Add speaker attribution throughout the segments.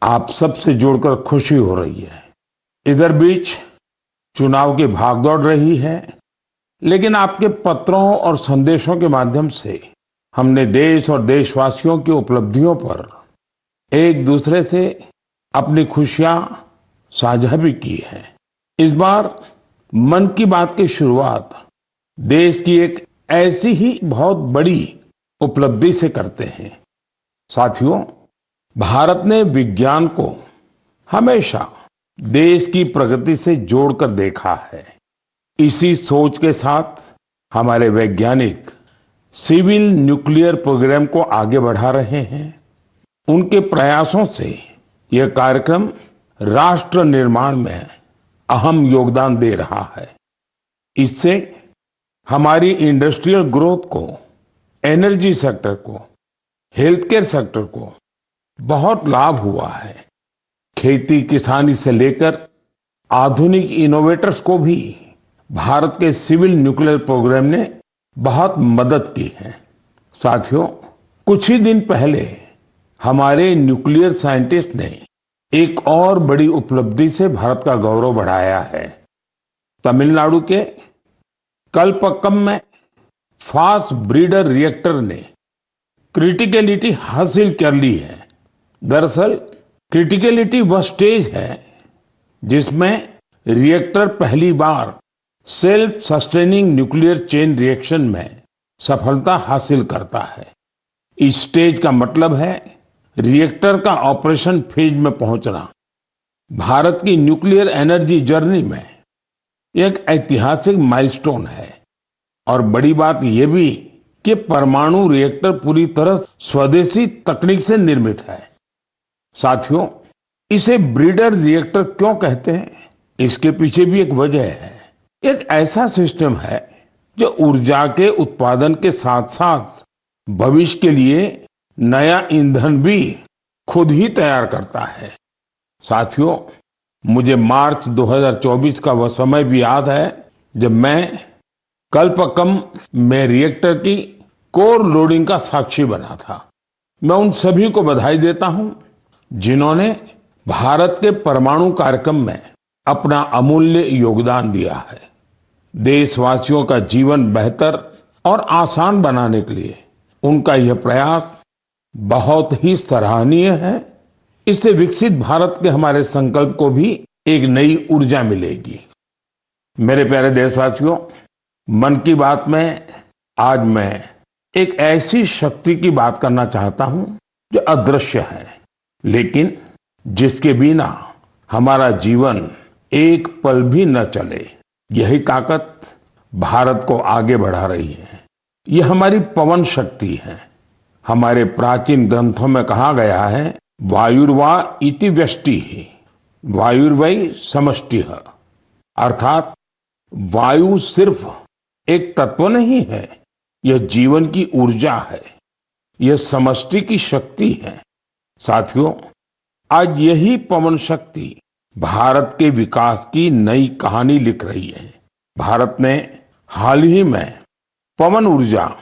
Speaker 1: आप सबसे जुड़कर खुशी हो रही है। इधर बीच चुनाव की भागदौड़ रही है, लेकिन आपके पत्रों और संदेशों के माध्यम से हमने देश और देशवासियों की उपलब्धियों पर एक दूसरे से अपनी खुशियां साझा भी की है। इस बार मन की बात की शुरुआत देश की एक ऐसी ही बहुत बड़ी उपलब्धि से करते हैं। साथियों, भारत ने विज्ञान को हमेशा देश की प्रगति से जोड़कर देखा है। इसी सोच के साथ हमारे वैज्ञानिक सिविल न्यूक्लियर प्रोग्राम को आगे बढ़ा रहे हैं। उनके प्रयासों से यह कार्यक्रम राष्ट्र निर्माण में अहम योगदान दे रहा है। इससे हमारी इंडस्ट्रियल ग्रोथ को, एनर्जी सेक्टर को, हेल्थ केयर सेक्टर को बहुत लाभ हुआ है। खेती किसानी से लेकर आधुनिक इनोवेटर्स को भी भारत के सिविल न्यूक्लियर प्रोग्राम ने बहुत मदद की है। साथियों, कुछ ही दिन पहले हमारे न्यूक्लियर साइंटिस्ट ने एक और बड़ी उपलब्धि से भारत का गौरव बढ़ाया है। तमिलनाडु के कलपक्कम में फास्ट ब्रीडर रिएक्टर ने क्रिटिकलिटी हासिल कर ली है। दरअसल क्रिटिकलिटी वह स्टेज है जिसमें रिएक्टर पहली बार self sustaining nuclear chain reaction में सफलता हासिल करता है। इस स्टेज का मतलब है रिएक्टर का ऑपरेशन फेज में पहुंचना। भारत की न्यूक्लियर एनर्जी जर्नी में एक ऐतिहासिक माइलस्टोन है। और बड़ी बात यह भी कि परमाणु रिएक्टर पूरी तरह स्वदेशी तकनीक से निर्मित है। साथियों, इसे ब्रीडर रिएक्टर क्यों कहते हैं, इसके पीछे भी एक वजह है। एक ऐसा सिस्टम है जो ऊर्जा के उत्पादन के साथ साथ भविष्य के लिए नया ईंधन भी खुद ही तैयार करता है। साथियों, मुझे मार्च 2024 का वह समय भी याद है जब मैं कलपक्कम में रिएक्टर की कोर लोडिंग का साक्षी बना था। मैं उन सभी को बधाई देता हूं जिन्होंने भारत के परमाणु कार्यक्रम में अपना अमूल्य योगदान दिया है। देशवासियों का जीवन बेहतर और आसान बनाने के लिए उनका यह प्रयास बहुत ही सराहनीय है। इससे विकसित भारत के हमारे संकल्प को भी एक नई ऊर्जा मिलेगी। मेरे प्यारे देशवासियों, मन की बात में आज मैं एक ऐसी शक्ति की बात करना चाहता हूं जो अदृश्य है, लेकिन जिसके बिना हमारा जीवन एक पल भी न चले। यही ताकत भारत को आगे बढ़ा रही है। यह हमारी पवन शक्ति है। हमारे प्राचीन ग्रंथों में कहा गया है, वायुर्वा इति व्यष्टि वायुर्वै समष्टिः, अर्थात वायु सिर्फ एक तत्व नहीं है, यह जीवन की ऊर्जा है, यह समष्टि की शक्ति है। साथियों, आज यही पवन शक्ति भारत के विकास की नई कहानी लिख रही है। भारत ने हाल ही में पवन ऊर्जा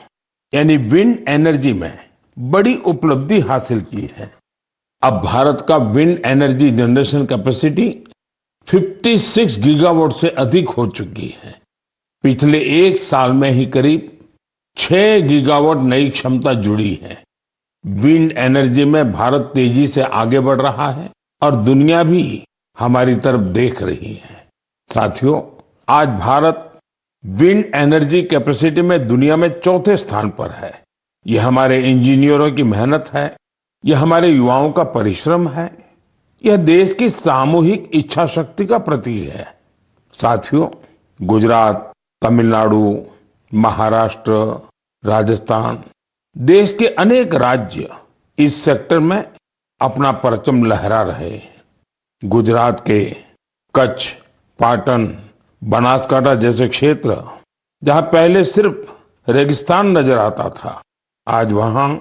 Speaker 1: यानी विंड एनर्जी में बड़ी उपलब्धि हासिल की है। अब भारत का wind energy generation capacity 56 gigawatt से अधिक हो चुकी है। पिछले एक साल में ही करीब 6 गीगावाट नई क्षमता जुड़ी है। विंड एनर्जी में भारत तेजी से आगे बढ़ रहा है और दुनिया भी हमारी तरफ देख रही है। साथियों, आज भारत विंड एनर्जी कैपेसिटी में दुनिया में चौथे स्थान पर है। यह हमारे इंजीनियरों की मेहनत है, यह हमारे युवाओं का परिश्रम है, यह देश की सामूहिक इच्छा शक्ति का प्रतीक है। साथियों, गुजरात, तमिलनाडु, महाराष्ट्र, राजस्थान, देश के अनेक राज्य इस सेक्टर में अपना परचम लहरा रहे हैं। गुजरात के कच्छ, पाटन, बनासकांठा जैसे क्षेत्र जहां पहले सिर्फ रेगिस्तान नजर आता था, आज वहां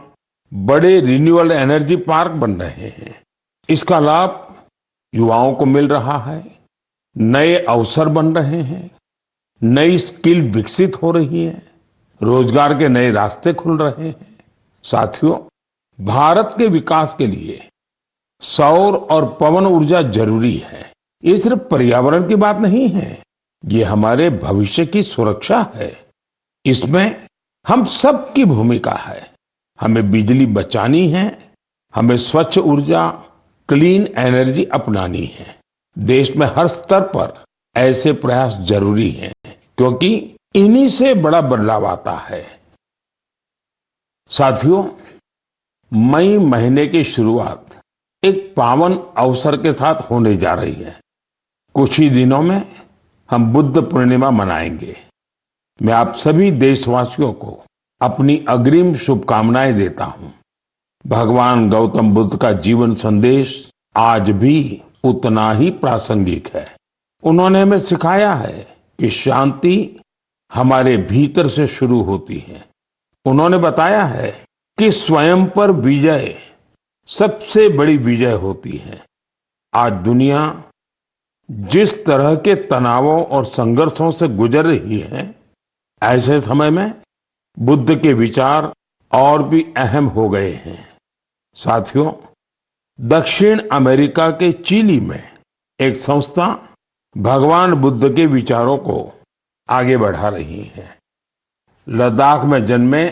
Speaker 1: बड़े रिन्यूएबल एनर्जी पार्क बन रहे हैं। इसका लाभ युवाओं को मिल रहा है, नए अवसर बन रहे हैं, नई स्किल विकसित हो रही है, रोजगार के नए रास्ते खुल रहे हैं। साथियों, भारत के विकास के लिए सौर और पवन ऊर्जा जरूरी है। ये सिर्फ पर्यावरण की बात नहीं है, ये हमारे भविष्य की सुरक्षा है। इसमें हम सबकी भूमिका है। हमें बिजली बचानी है, हमें स्वच्छ ऊर्जा, क्लीन एनर्जी अपनानी है। देश में हर स्तर पर ऐसे प्रयास जरूरी हैं, क्योंकि इन्हीं से बड़ा बदलाव आता है। साथियों, मई महीने की शुरुआत एक पावन अवसर के साथ होने जा रही है। कुछ ही दिनों में हम बुद्ध पूर्णिमा मनाएंगे। मैं आप सभी देशवासियों को अपनी अग्रिम शुभकामनाएं देता हूं। भगवान गौतम बुद्ध का जीवन संदेश आज भी उतना ही प्रासंगिक है। उन्होंने हमें सिखाया है कि शांति हमारे भीतर से शुरू होती है। उन्होंने बताया है कि स्वयं पर विजय सबसे बड़ी विजय होती है। आज दुनिया जिस तरह के तनावों और संघर्षों से गुजर रही है, ऐसे समय में बुद्ध के विचार और भी अहम हो गए हैं। साथियों, दक्षिण अमेरिका के चिली में एक संस्था भगवान बुद्ध के विचारों को आगे बढ़ा रही है। लद्दाख में जन्मे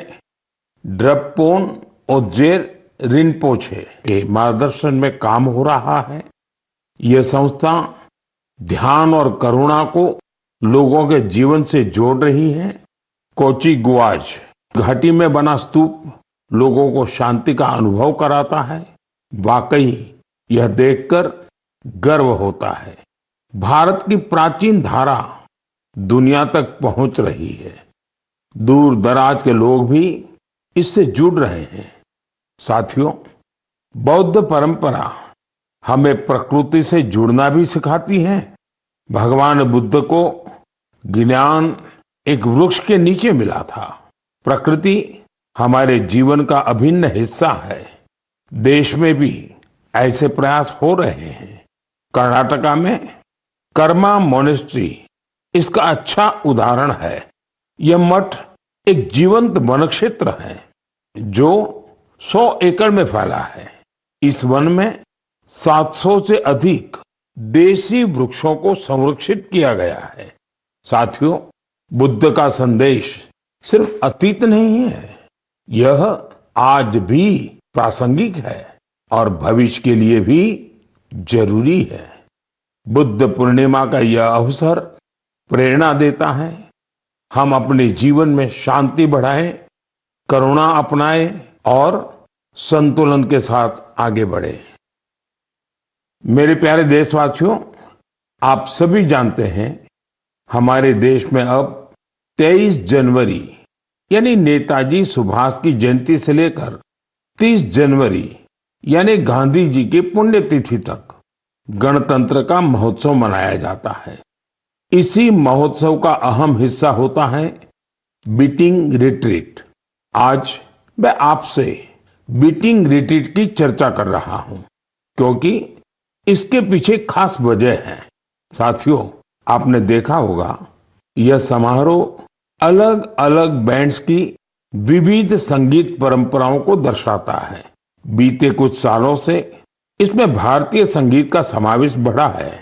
Speaker 1: ड्रपपोन ओजेर रिनपोछे के मार्गदर्शन में काम हो रहा है। यह संस्था ध्यान और करुणा को लोगों के जीवन से जोड़ रही है। कोची गुआज घाटी में बना स्तूप लोगों को शांति का अनुभव कराता है। वाकई यह देखकर गर्व होता है। भारत की प्राचीन धारा दुनिया तक पहुंच रही है। दूर दराज के लोग भी इससे जुड़ रहे हैं। साथियों, बौद्ध परंपरा हमें प्रकृति से जुड़ना भी सिखाती है। भगवान बुद्ध को ज्ञान एक वृक्ष के नीचे मिला था। प्रकृति हमारे जीवन का अभिन्न हिस्सा है। देश में भी ऐसे प्रयास हो रहे हैं। कर्नाटका में कर्मा मोनेस्ट्री इसका अच्छा उदाहरण है। यह मठ एक जीवंत वन क्षेत्र है जो 100 एकड़ में फैला है। इस वन में 700 से अधिक देसी वृक्षों को संरक्षित किया गया है। साथियों, बुद्ध का संदेश सिर्फ अतीत नहीं है, यह आज भी प्रासंगिक है और भविष्य के लिए भी जरूरी है। बुद्ध पूर्णिमा का यह अवसर प्रेरणा देता है। हम अपने जीवन में शांति बढ़ाएं, करुणा अपनाएं और संतुलन के साथ आगे बढ़े। मेरे प्यारे देशवासियों, आप सभी जानते हैं हमारे देश में अब 23 जनवरी यानी नेताजी सुभाष की जयंती से लेकर 30 जनवरी यानी गांधी जी की पुण्यतिथि तक गणतंत्र का महोत्सव मनाया जाता है। इसी महोत्सव का अहम हिस्सा होता है बीटिंग रिट्रीट। आज मैं आपसे बीटिंग रिट्रीट की चर्चा कर रहा हूं, क्योंकि इसके पीछे खास वजह है। साथियों, आपने देखा होगा यह समारोह अलग अलग बैंड्स की विविध संगीत परंपराओं को दर्शाता है। बीते कुछ सालों से इसमें भारतीय संगीत का समावेश बढ़ा है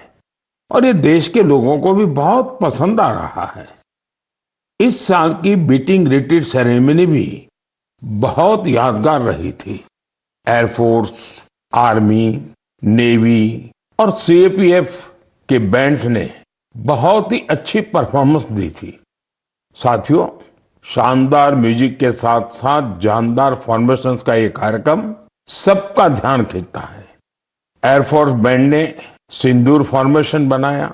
Speaker 1: और ये देश के लोगों को भी बहुत पसंद आ रहा है। इस साल की बीटिंग रिट्रीट सेरेमनी भी बहुत यादगार रही थी। एयरफोर्स, आर्मी, नेवी और सीएपीएफ के बैंड्स ने बहुत ही अच्छी परफॉर्मेंस दी थी। साथियों, शानदार म्यूजिक के साथ साथ जानदार फॉर्मेशंस का ये कार्यक्रम सबका ध्यान खींचता है। एयरफोर्स बैंड ने सिंदूर फॉर्मेशन बनाया,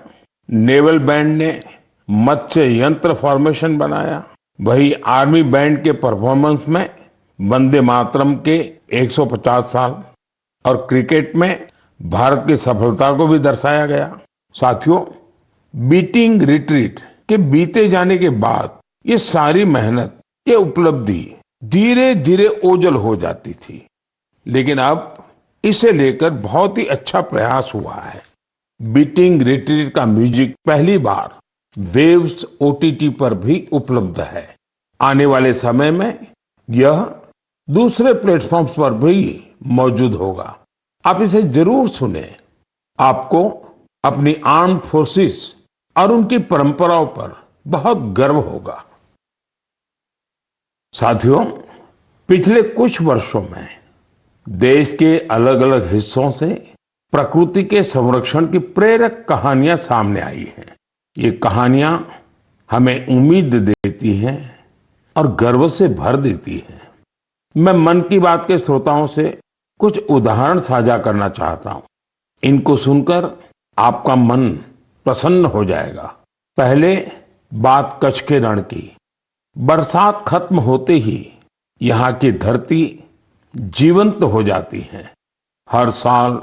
Speaker 1: नेवल बैंड ने मत्स्य यंत्र फॉर्मेशन बनाया, वही आर्मी बैंड के परफॉर्मेंस में वंदे मातरम के 150 साल और क्रिकेट में भारत की सफलता को भी दर्शाया गया। साथियों, बीटिंग रिट्रीट के बीते जाने के बाद ये सारी मेहनत, ये उपलब्धि धीरे धीरे ओझल हो जाती थी, लेकिन अब इसे लेकर बहुत ही अच्छा प्रयास हुआ है। बीटिंग रिट्रीट का म्यूजिक पहली बार वेव्स ओटीटी पर भी उपलब्ध है। आने वाले समय में यह दूसरे प्लेटफॉर्म्स पर भी मौजूद होगा। आप इसे जरूर सुने। आपको अपनी आर्म्ड फोर्सेस और उनकी परंपराओं पर बहुत गर्व होगा। साथियों, पिछले कुछ वर्षों में देश के अलग अलग हिस्सों से प्रकृति के संरक्षण की प्रेरक कहानियां सामने आई हैं। ये कहानियां हमें उम्मीद देती हैं और गर्व से भर देती हैं। मैं मन की बात के श्रोताओं से कुछ उदाहरण साझा करना चाहता हूं। इनको सुनकर आपका मन प्रसन्न हो जाएगा। पहले बात कच्छ के रण की। बरसात खत्म होते ही यहाँ की धरती जीवंत हो जाती है। हर साल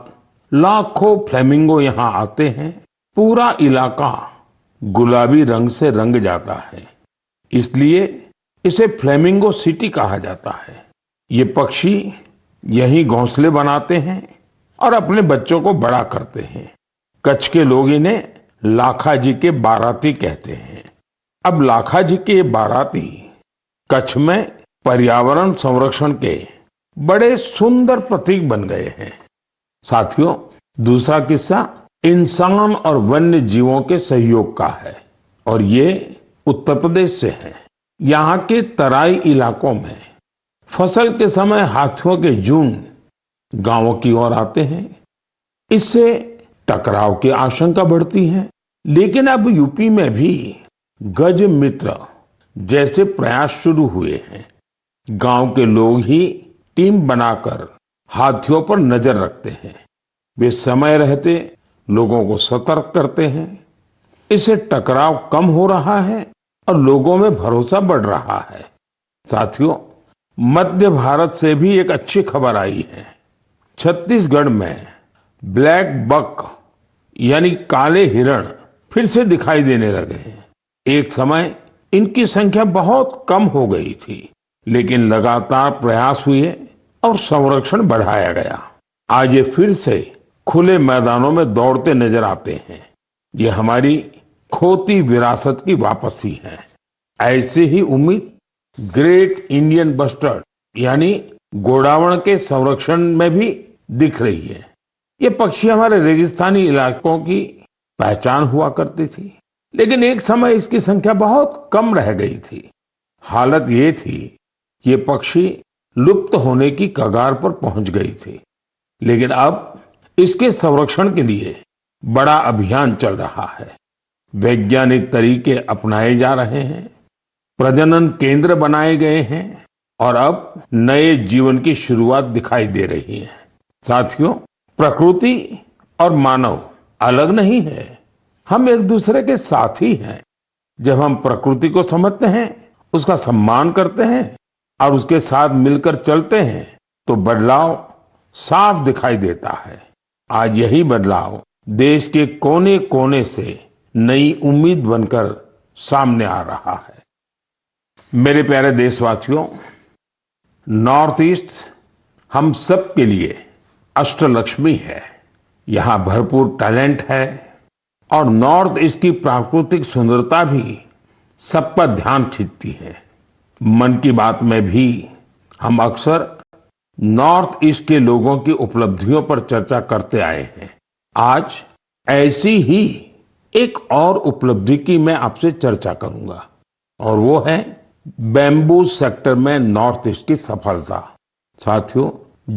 Speaker 1: लाखों फ्लेमिंगो यहाँ आते हैं। पूरा इलाका गुलाबी रंग से रंग जाता है, इसलिए इसे फ्लेमिंगो सिटी कहा जाता है। ये पक्षी यहीं घोंसले बनाते हैं और अपने बच्चों को बड़ा करते हैं। कच्छ के लोग इन्हें लाखाजी के बाराती कहते हैं। अब लाखाजी के बाराती कच्छ में पर्यावरण संरक्षण के बड़े सुंदर प्रतीक बन गए हैं। साथियों, दूसरा किस्सा इंसान और वन्य जीवों के सहयोग का है और ये उत्तर प्रदेश से है। यहाँ के तराई इलाकों में फसल के समय हाथियों के झुंड गांवों की ओर आते हैं। इससे टकराव की आशंका बढ़ती है, लेकिन अब यूपी में भी गज मित्र जैसे प्रयास शुरू हुए हैं। गांव के लोग ही टीम बनाकर हाथियों पर नजर रखते हैं। वे समय रहते लोगों को सतर्क करते हैं। इससे टकराव कम हो रहा है और लोगों में भरोसा बढ़ रहा है। साथियों, मध्य भारत से भी एक अच्छी खबर आई है। छत्तीसगढ़ में ब्लैक बक यानी काले हिरण फिर से दिखाई देने लगे हैं। एक समय इनकी संख्या बहुत कम हो गई थी, लेकिन लगातार प्रयास हुए और संरक्षण बढ़ाया गया। आज ये फिर से खुले मैदानों में दौड़ते नजर आते हैं। ये हमारी खोती विरासत की वापसी है। ऐसे ही उम्मीद ग्रेट इंडियन बस्टर्ड यानी गोडावण के संरक्षण में भी दिख रही है। ये पक्षी हमारे रेगिस्तानी इलाकों की पहचान हुआ करती थी, लेकिन एक समय इसकी संख्या बहुत कम रह गई थी। हालत ये थी कि ये पक्षी लुप्त होने की कगार पर पहुंच गई थी, लेकिन अब इसके संरक्षण के लिए बड़ा अभियान चल रहा है। वैज्ञानिक तरीके अपनाए जा रहे हैं, प्रजनन केंद्र बनाए गए हैं और अब नए जीवन की शुरुआत दिखाई दे रही है। साथियों, प्रकृति और मानव अलग नहीं है, हम एक दूसरे के साथी हैं। जब हम प्रकृति को समझते हैं, उसका सम्मान करते हैं और उसके साथ मिलकर चलते हैं, तो बदलाव साफ दिखाई देता है। आज यही बदलाव देश के कोने कोने से नई उम्मीद बनकर सामने आ रहा है। मेरे प्यारे देशवासियों, नॉर्थ ईस्ट हम सब के लिए अष्टलक्ष्मी है। यहाँ भरपूर टैलेंट है और नॉर्थ ईस्ट की प्राकृतिक सुंदरता भी सबका ध्यान खींचती है। मन की बात में भी हम अक्सर नॉर्थ ईस्ट के लोगों की उपलब्धियों पर चर्चा करते आए हैं। आज ऐसी ही एक और उपलब्धि की मैं आपसे चर्चा करूंगा और वो है बैम्बू सेक्टर में नॉर्थ ईस्ट की सफलता। साथियों,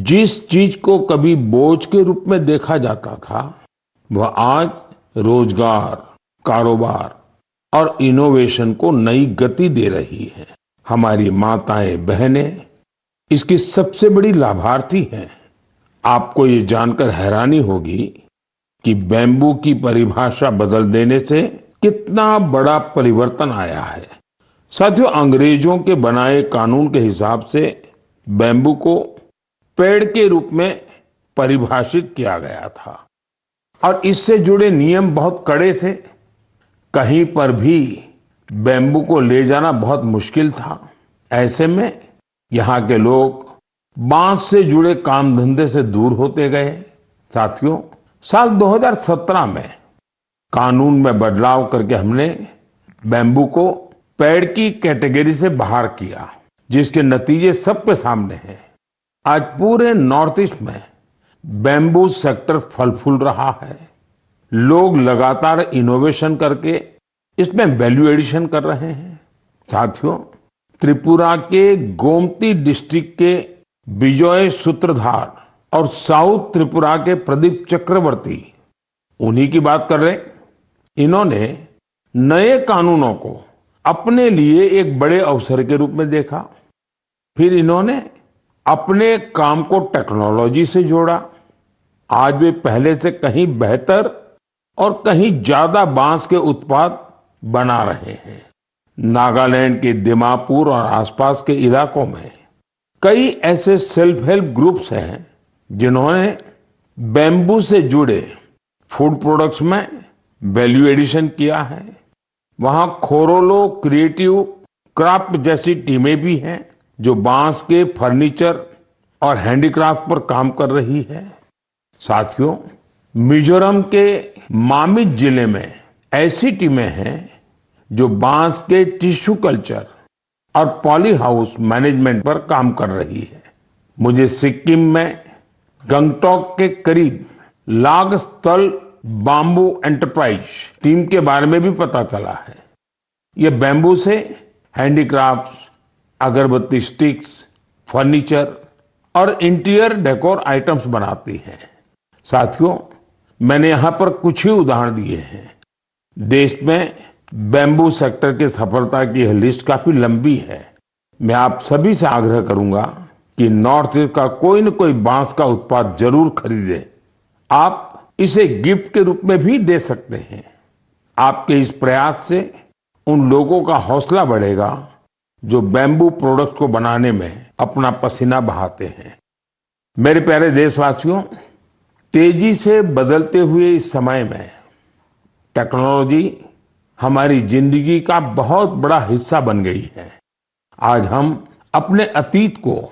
Speaker 1: जिस चीज को कभी बोझ के रूप में देखा जाता था, वह आज रोजगार, कारोबार और इनोवेशन को नई गति दे रही है। हमारी माताएं, बहनें इसकी सबसे बड़ी लाभार्थी हैं। आपको ये जानकर हैरानी होगी कि बैम्बू की परिभाषा बदल देने से कितना बड़ा परिवर्तन आया है। साथियों, अंग्रेजों के बनाए कानून के हिसाब से बैम्बू को पेड़ के रूप में परिभाषित किया गया था और इससे जुड़े नियम बहुत कड़े थे। कहीं पर भी बैम्बू को ले जाना बहुत मुश्किल था। ऐसे में यहाँ के लोग बांस से जुड़े काम धंधे से दूर होते गए। साथियों, साल 2017 में कानून में बदलाव करके हमने बैम्बू को पेड़ की कैटेगरी से बाहर किया, जिसके नतीजे सबके सामने हैं। आज पूरे नॉर्थ ईस्ट में बैम्बू सेक्टर फल फूल रहा है। लोग लगातार इनोवेशन करके इसमें वैल्यू एडिशन कर रहे हैं। साथियों, त्रिपुरा के गोमती डिस्ट्रिक्ट के विजय सूत्रधार और साउथ त्रिपुरा के प्रदीप चक्रवर्ती, उन्हीं की बात कर रहे हैं। इन्होंने नए कानूनों को अपने लिए एक बड़े अवसर के रूप में देखा। फिर इन्होंने अपने काम को टेक्नोलॉजी से जोड़ा। आज वे पहले से कहीं बेहतर और कहीं ज्यादा बांस के उत्पाद बना रहे हैं। नागालैंड के दिमापुर और आसपास के इलाकों में कई ऐसे सेल्फ हेल्प ग्रुप्स हैं जिन्होंने बैम्बू से जुड़े फूड प्रोडक्ट्स में वैल्यू एडिशन किया है। वहां खोरोलो क्रिएटिव क्राफ्ट जैसी टीमें भी हैं जो बांस के फर्नीचर और हैंडीक्राफ्ट पर काम कर रही है। साथियों, मिजोरम के मामित जिले में ऐसी टीमें हैं जो बांस के टिश्यू कल्चर और पॉली हाउस मैनेजमेंट पर काम कर रही है। मुझे सिक्किम में गंगटोक के करीब लागस्थल बाम्बू एंटरप्राइज टीम के बारे में भी पता चला है। ये बैम्बू से हैंडीक्राफ्ट्स, अगरबत्ती स्टिक्स, फर्नीचर और इंटीरियर डेकोर आइटम्स बनाती है। साथियों, मैंने यहां पर कुछ ही उदाहरण दिए हैं। देश में बैम्बू सेक्टर की सफलता की यह लिस्ट काफी लंबी है। मैं आप सभी से आग्रह करूंगा कि नॉर्थ ईस्ट का कोई न कोई बांस का उत्पाद जरूर खरीदें। आप इसे गिफ्ट के रूप में भी दे सकते हैं। आपके इस प्रयास से उन लोगों का हौसला बढ़ेगा जो बैम्बू प्रोडक्ट को बनाने में अपना पसीना बहाते हैं। मेरे प्यारे देशवासियों, तेजी से बदलते हुए इस समय में टेक्नोलॉजी हमारी जिंदगी का बहुत बड़ा हिस्सा बन गई है। आज हम अपने अतीत को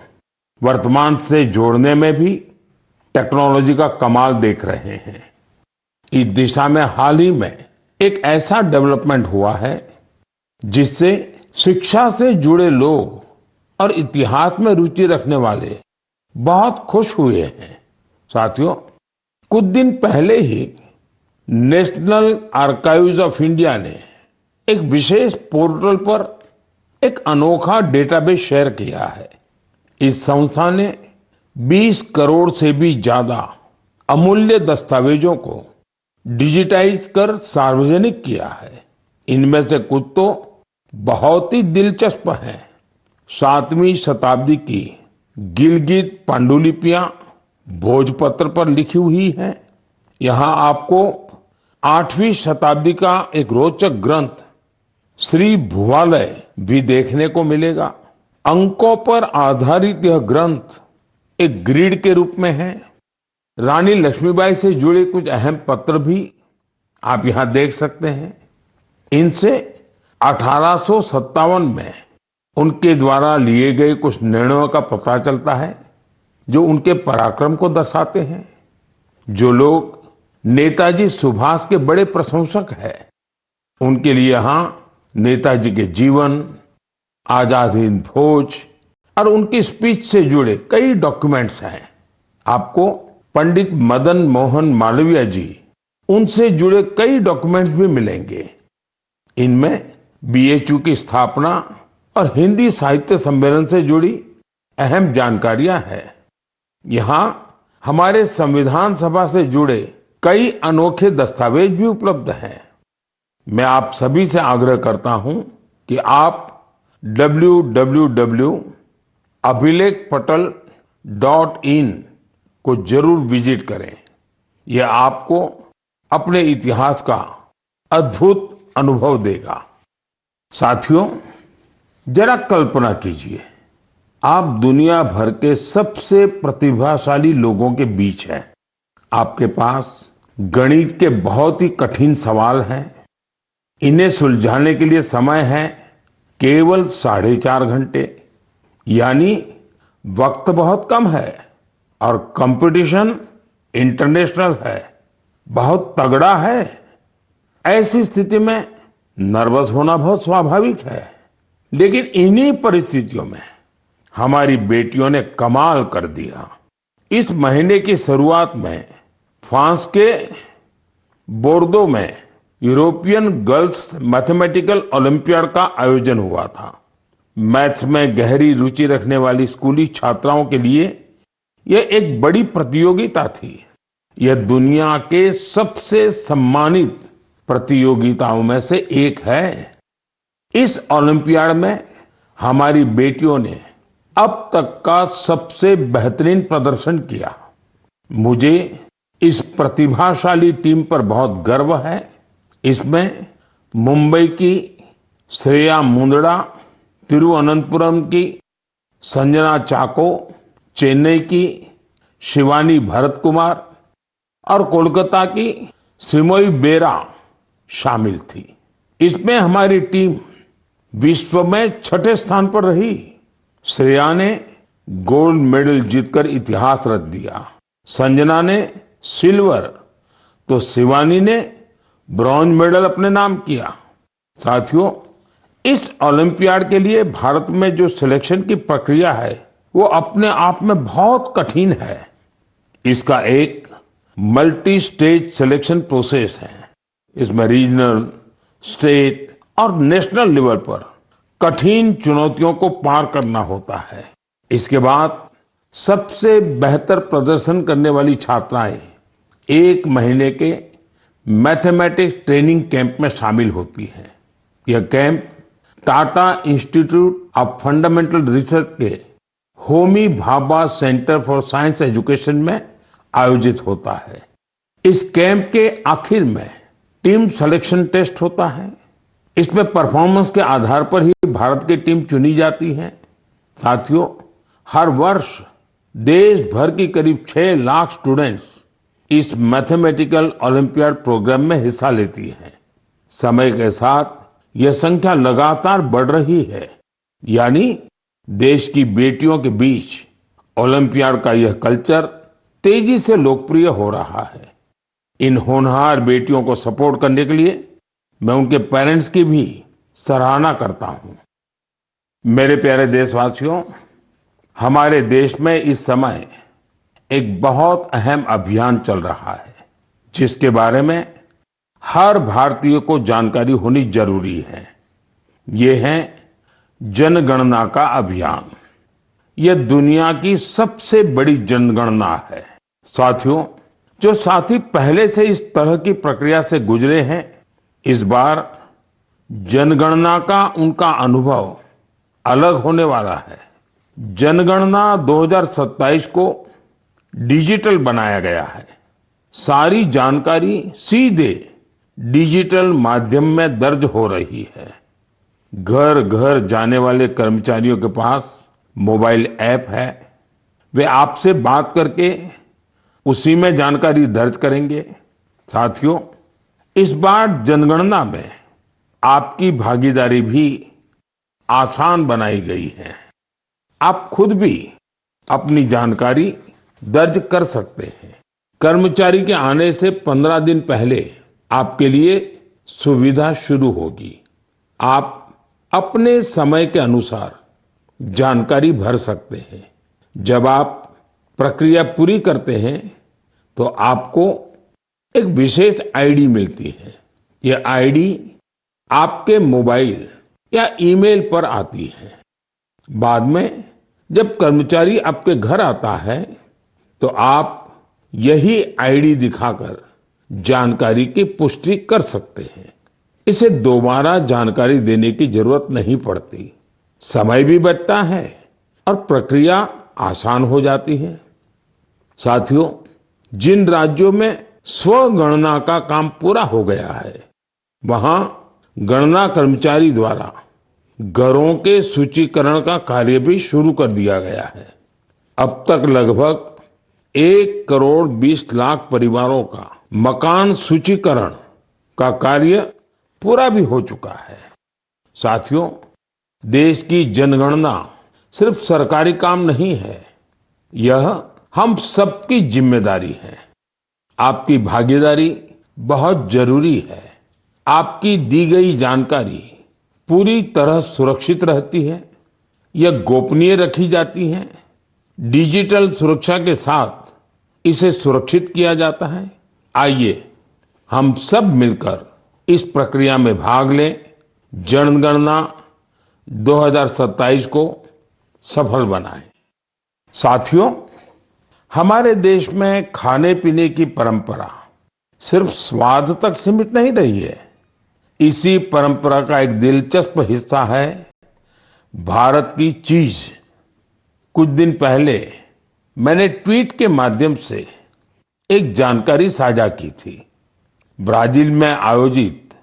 Speaker 1: वर्तमान से जोड़ने में भी टेक्नोलॉजी का कमाल देख रहे हैं। इस दिशा में हाल ही में एक ऐसा डेवलपमेंट हुआ है जिससे शिक्षा से जुड़े लोग और इतिहास में रुचि रखने वाले बहुत खुश हुए हैं। साथियों, कुछ दिन पहले ही नेशनल आर्काइव्स ऑफ इंडिया ने एक विशेष पोर्टल पर एक अनोखा डेटाबेस शेयर किया है। इस संस्था ने 20 करोड़ से भी ज्यादा अमूल्य दस्तावेजों को डिजिटाइज कर सार्वजनिक किया है। इनमें से कुछ तो बहुत ही दिलचस्प हैं। 7वीं शताब्दी की गिलगित पांडुलिपियां भोजपत्र पर लिखी हुई हैं। यहाँ आपको 8वीं शताब्दी का एक रोचक ग्रंथ श्री भुवालय भी देखने को मिलेगा। अंकों पर आधारित यह ग्रंथ एक ग्रिड के रूप में है। रानी लक्ष्मीबाई से जुड़े कुछ अहम पत्र भी आप यहाँ देख सकते हैं। इनसे 1857 में उनके द्वारा लिए गए कुछ निर्णयों का पता चलता है जो उनके पराक्रम को दर्शाते हैं। जो लोग नेताजी सुभाष के बड़े प्रशंसक हैं, उनके लिए यहाँ नेताजी के जीवन, आजाद हिंद फौज और उनकी स्पीच से जुड़े कई डॉक्यूमेंट्स हैं। आपको पंडित मदन मोहन मालवीय जी, उनसे जुड़े कई डॉक्यूमेंट्स भी मिलेंगे। इनमें बीएचयू की स्थापना और हिंदी साहित्य सम्मेलन से जुड़ी अहम जानकारियां हैं। यहाँ हमारे संविधान सभा से जुड़े कई अनोखे दस्तावेज भी उपलब्ध हैं। मैं आप सभी से आग्रह करता हूं कि आप www.abhilekpatal.in को जरूर विजिट करें। यह आपको अपने इतिहास का अद्भुत अनुभव देगा। साथियों, जरा कल्पना कीजिए, आप दुनिया भर के सबसे प्रतिभाशाली लोगों के बीच हैं। आपके पास गणित के बहुत ही कठिन सवाल हैं। इन्हें सुलझाने के लिए समय है केवल 4.5 घंटे, यानी वक्त बहुत कम है और कंपटीशन इंटरनेशनल है, बहुत तगड़ा है। ऐसी स्थिति में नर्वस होना बहुत स्वाभाविक है। लेकिन इन्हीं परिस्थितियों में हमारी बेटियों ने कमाल कर दिया। इस महीने की शुरुआत में फ्रांस के बोर्दो में यूरोपियन गर्ल्स मैथमेटिकल ओलंपियाड का आयोजन हुआ था। मैथ्स में गहरी रुचि रखने वाली स्कूली छात्राओं के लिए यह एक बड़ी प्रतियोगिता थी। यह दुनिया के सबसे सम्मानित प्रतियोगिताओं में से एक है। इस ओलंपियाड में हमारी बेटियों ने अब तक का सबसे बेहतरीन प्रदर्शन किया। मुझे इस प्रतिभाशाली टीम पर बहुत गर्व है। इसमें मुंबई की श्रेया मुंदड़ा, तिरुवनंतपुरम की संजना चाको, चेन्नई की शिवानी भरत कुमार और कोलकाता की श्रीमयी बेरा शामिल थी। इसमें हमारी टीम विश्व में छठे स्थान पर रही। श्रेया ने गोल्ड मेडल जीतकर इतिहास रच दिया, संजना ने सिल्वर, तो शिवानी ने ब्रॉन्ज मेडल अपने नाम किया। साथियों, इस ओलंपियाड के लिए भारत में जो सिलेक्शन की प्रक्रिया है वो अपने आप में बहुत कठिन है। इसका एक मल्टी स्टेज सिलेक्शन प्रोसेस है। इसमें रीजनल, स्टेट और नेशनल लेवल पर कठिन चुनौतियों को पार करना होता है। इसके बाद सबसे बेहतर प्रदर्शन करने वाली छात्राएं 1 महीने के मैथमेटिक्स ट्रेनिंग कैंप में शामिल होती हैं। यह camp Tata institute of fundamental research के Homi Bhabha centre for science education में आयोजित होता है। इस कैंप के आखिर में टीम सिलेक्शन टेस्ट होता है। इसमें परफॉर्मेंस के आधार पर ही भारत की टीम चुनी जाती है। साथियों, हर वर्ष देश भर की करीब 6 लाख स्टूडेंट्स इस मैथमेटिकल ओलंपियाड प्रोग्राम में हिस्सा लेती हैं। समय के साथ यह संख्या लगातार बढ़ रही है। यानी देश की बेटियों के बीच ओलंपियाड का यह कल्चर तेजी से लोकप्रिय हो रहा है। इन होनहार बेटियों को सपोर्ट करने के लिए मैं उनके पेरेंट्स की भी सराहना करता हूं। मेरे प्यारे देशवासियों, हमारे देश में इस समय एक बहुत अहम अभियान चल रहा है जिसके बारे में हर भारतीय को जानकारी होनी जरूरी है। ये है जनगणना का अभियान। यह दुनिया की सबसे बड़ी जनगणना है। साथियों, जो साथी पहले से इस तरह की प्रक्रिया से गुजरे हैं, इस बार जनगणना का उनका अनुभव अलग होने वाला है। जनगणना 2027 को डिजिटल बनाया गया है। सारी जानकारी सीधे डिजिटल माध्यम में दर्ज हो रही है। घर घर जाने वाले कर्मचारियों के पास मोबाइल ऐप है। वे आपसे बात करके उसी में जानकारी दर्ज करेंगे। साथियों, इस बार जनगणना में आपकी भागीदारी भी आसान बनाई गई है। आप खुद भी अपनी जानकारी दर्ज कर सकते हैं। कर्मचारी के आने से 15 दिन पहले आपके लिए सुविधा शुरू होगी। आप अपने समय के अनुसार जानकारी भर सकते हैं। जब आप प्रक्रिया पूरी करते हैं तो आपको एक विशेष आईडी मिलती है। यह आईडी आपके मोबाइल या ईमेल पर आती है। बाद में जब कर्मचारी आपके घर आता है तो आप यही आईडी दिखाकर जानकारी की पुष्टि कर सकते हैं। इसे दोबारा जानकारी देने की जरूरत नहीं पड़ती। समय भी बचता है और प्रक्रिया आसान हो जाती है। साथियों, जिन राज्यों में स्वगणना का काम पूरा हो गया है, वहां गणना कर्मचारी द्वारा घरों के सूचीकरण का कार्य भी शुरू कर दिया गया है। अब तक लगभग 1 करोड़ 20 लाख परिवारों का मकान सूचीकरण का कार्य पूरा भी हो चुका है। साथियों, देश की जनगणना सिर्फ सरकारी काम नहीं है, यह हम सबकी जिम्मेदारी है। आपकी भागीदारी बहुत जरूरी है। आपकी दी गई जानकारी पूरी तरह सुरक्षित रहती है, यह गोपनीय रखी जाती है। डिजिटल सुरक्षा के साथ इसे सुरक्षित किया जाता है। आइए हम सब मिलकर इस प्रक्रिया में भाग लें, जनगणना 2027 को सफल बनाएं। साथियों, हमारे देश में खाने पीने की परंपरा सिर्फ स्वाद तक सीमित नहीं रही है। इसी परंपरा का एक दिलचस्प हिस्सा है भारत की चीज। कुछ दिन पहले मैंने ट्वीट के माध्यम से एक जानकारी साझा की थी। ब्राजील में आयोजित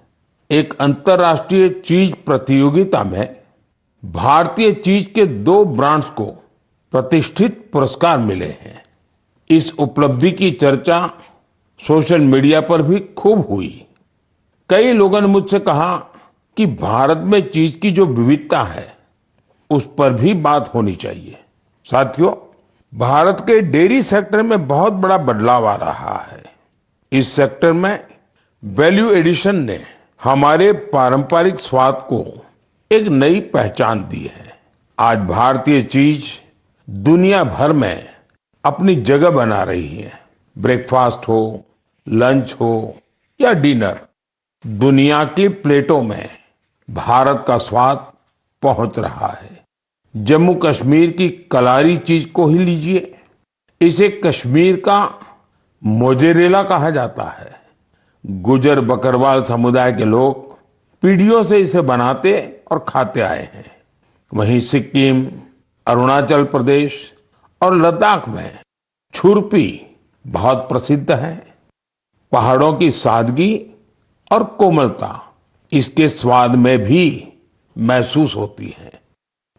Speaker 1: एक अंतर्राष्ट्रीय चीज प्रतियोगिता में भारतीय चीज के 2 ब्रांड्स को प्रतिष्ठित पुरस्कार मिले हैं। इस उपलब्धि की चर्चा सोशल मीडिया पर भी खूब हुई। कई लोगों ने मुझसे कहा कि भारत में चीज की जो विविधता है उस पर भी बात होनी चाहिए। साथियों, भारत के डेयरी सेक्टर में बहुत बड़ा बदलाव आ रहा है। इस सेक्टर में वैल्यू एडिशन ने हमारे पारंपरिक स्वाद को एक नई पहचान दी है। आज भारतीय चीज दुनिया भर में अपनी जगह बना रही है। ब्रेकफास्ट हो, लंच हो या डिनर, दुनिया की प्लेटों में भारत का स्वाद पहुंच रहा है। जम्मू कश्मीर की कलारी चीज को ही लीजिए। इसे कश्मीर का मोजेरेला कहा जाता है। गुजर बकरवाल समुदाय के लोग पीढ़ियों से इसे बनाते और खाते आए हैं। वहीं सिक्किम, अरुणाचल प्रदेश और लद्दाख में छुरपी बहुत प्रसिद्ध है। पहाड़ों की सादगी और कोमलता इसके स्वाद में भी महसूस होती है।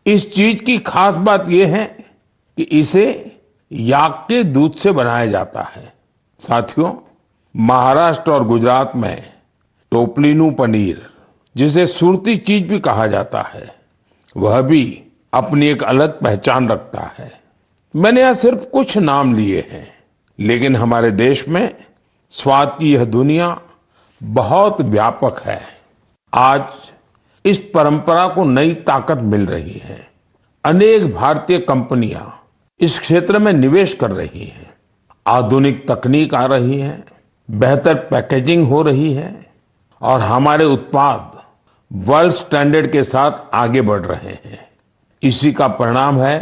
Speaker 1: इस चीज की खास बात यह है कि इसे याक के दूध से बनाया जाता है। साथियों, महाराष्ट्र और गुजरात में टोपलीनू पनीर, जिसे सुरती चीज भी कहा जाता है, वह भी अपनी एक अलग पहचान रखता है। मैंने यहाँ सिर्फ कुछ नाम लिए हैं, लेकिन हमारे देश में स्वाद की यह दुनिया बहुत व्यापक है। आज इस परंपरा को नई ताकत मिल रही है। अनेक भारतीय कंपनियां इस क्षेत्र में निवेश कर रही हैं। आधुनिक तकनीक आ रही है, बेहतर पैकेजिंग हो रही है और हमारे उत्पाद वर्ल्ड स्टैंडर्ड के साथ आगे बढ़ रहे हैं। इसी का परिणाम है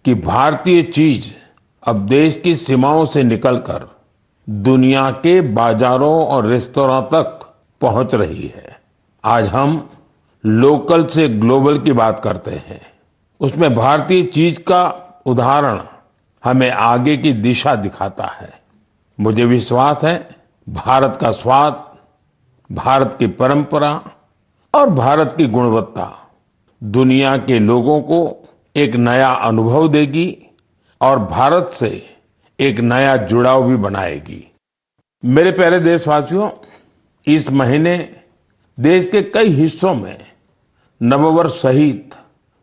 Speaker 1: कि भारतीय चीज अब देश की सीमाओं से निकलकर दुनिया के बाजारों और रेस्तोरां तक पहुंच रही है। आज हम लोकल से ग्लोबल की बात करते हैं। उसमें भारतीय चीज का उदाहरण हमें आगे की दिशा दिखाता है। मुझे विश्वास है भारत का स्वाद, भारत की परंपरा और भारत की गुणवत्ता दुनिया के लोगों को एक नया अनुभव देगी और भारत से एक नया जुड़ाव भी बनाएगी। मेरे प्यारे देशवासियों, इस महीने देश के कई हिस्सों में नववर्ष सहित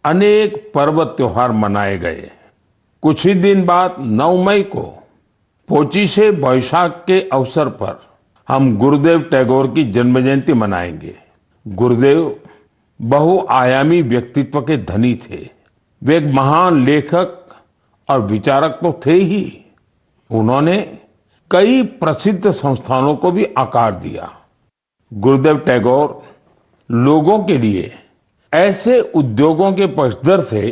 Speaker 1: अनेक पर्व त्योहार मनाए गए। कुछ ही दिन बाद 9 मई को पोचिशे बैसाख के अवसर पर हम गुरुदेव टैगोर की जन्म जयंती मनाएंगे। गुरुदेव बहुआयामी व्यक्तित्व के धनी थे। वे एक महान लेखक और विचारक तो थे ही, उन्होंने कई प्रसिद्ध संस्थानों को भी आकार दिया। गुरुदेव टैगोर लोगों के लिए ऐसे उद्योगों के पक्षधर थे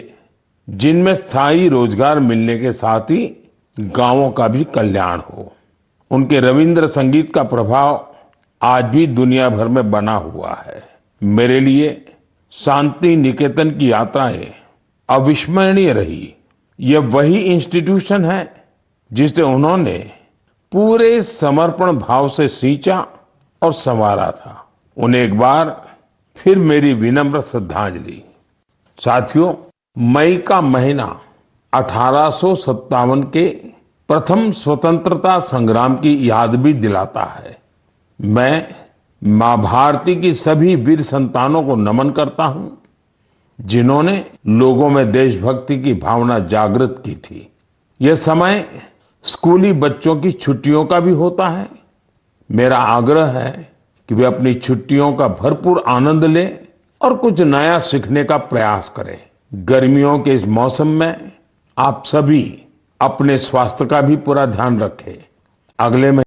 Speaker 1: जिनमें स्थायी रोजगार मिलने के साथ ही गांवों का भी कल्याण हो। उनके रविंद्र संगीत का प्रभाव आज भी दुनिया भर में बना हुआ है। मेरे लिए शांति निकेतन की यात्राएं अविस्मरणीय रही। यह वही इंस्टीट्यूशन है जिसे उन्होंने पूरे समर्पण भाव से सींचा और संवारा था। उन्हें एक बार फिर मेरी विनम्र श्रद्धांजलि। साथियों, मई का महीना 1857 के प्रथम स्वतंत्रता संग्राम की याद भी दिलाता है। मैं मां भारती की सभी वीर संतानों को नमन करता हूं, जिन्होंने लोगों में देशभक्ति की भावना जागृत की थी। यह समय स्कूली बच्चों की छुट्टियों का भी होता है। मेरा आग्रह है कि वे अपनी छुट्टियों का भरपूर आनंद लें और कुछ नया सीखने का प्रयास करें। गर्मियों के इस मौसम में आप सभी अपने स्वास्थ्य का भी पूरा ध्यान रखें। अगले महीने